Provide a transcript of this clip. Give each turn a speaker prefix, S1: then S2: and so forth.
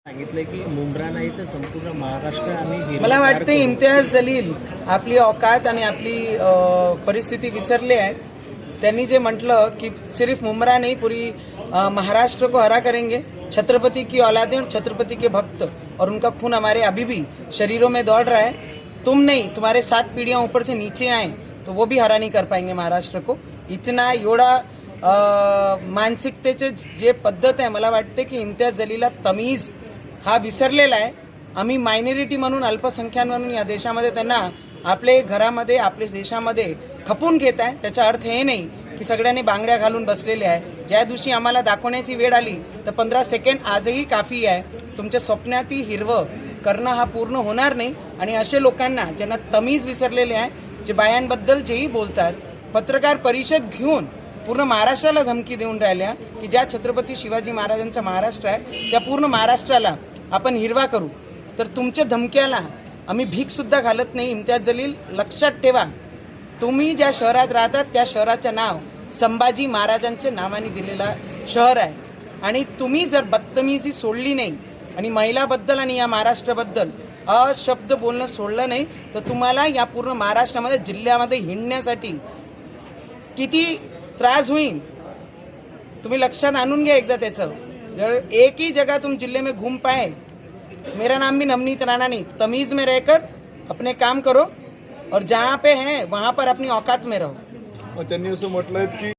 S1: सांगितलं की मुंब्रा नाही तर संपूर्ण महाराष्ट्र आम्ही
S2: मला वाटतं इम्तियाज जलील आपली औकात आणि आपली परिस्थिती विसरले आहे। त्यांनी जे म्हटलं की सिर्फ मुंब्रा नहीं पूरी महाराष्ट्र को हरा करेंगे, छत्रपति की औलादें और छत्रपति के भक्त और उनका खून हमारे अभी भी शरीरों में दौड़ रहा है। तुम नहीं, तुम्हारे 7 पीढ़ियां ऊपर से नीचे आए तो वो भी हरा नहीं कर पाएंगे महाराष्ट्र को। इतना एवढा मानसिकतेचे जे पद्धत आहे, मला वाटते की इम्तियाज जलीलला तमीज हा विसरलेला आहे। आम्ही मायनॉरिटी म्हणून, अल्पसंख्याक म्हणून या देशामध्ये त्यांना आपले घरामध्ये, आपल्या देशामध्ये खपून घेत आहे। त्याचा अर्थ हे नाही की सगळ्यांनी बांगड्या घालून बसलेले आहे। ज्या दिवशी आम्हाला दाखवण्याची वेळ आली तर 15 सेकंड आजही काफी आहे। तुमच्या स्वप्नाती हिरवं करणं हा पूर्ण होणार नाही। आणि असे लोकांना ज्यांना तमीज विसरलेले आहे, जे बायांबद्दल जेही बोलतात, पत्रकार परिषद घेऊन पूर्ण महाराष्ट्राला धमकी देऊन राहिल्या की ज्या छत्रपती शिवाजी महाराजांचा महाराष्ट्र आहे त्या पूर्ण महाराष्ट्राला आपण हिरवा करू, तर तुमच्या धमक्याला आम्ही भीक सुद्धा घालत नाही। इम्तियाज जलील, लक्षात ठेवा, तुम्ही ज्या शहरात राहतात त्या शहराचं नाव संभाजी महाराजांच्या नावाने दिलेला शहर आहे। आणि तुम्ही जर बदतमीजी सोडली नाही आणि महिलाबद्दल आणि या महाराष्ट्राबद्दल अशब्द बोलणं सोडलं नाही तर तुम्हाला या पूर्ण महाराष्ट्रामध्ये जिल्ह्यामध्ये हिंडण्यासाठी किती त्रास होईल तुम्ही लक्षात आणून घ्या एकदा त्याचं। जर एक ही जगह तुम जिले में घूम पाए, मेरा नाम भी नवनीत राणा नहीं, तमीज में रहकर अपने काम करो और जहाँ पे हैं वहाँ पर अपनी औकात में रहो।
S3: त्यांनी असं म्हटलंय की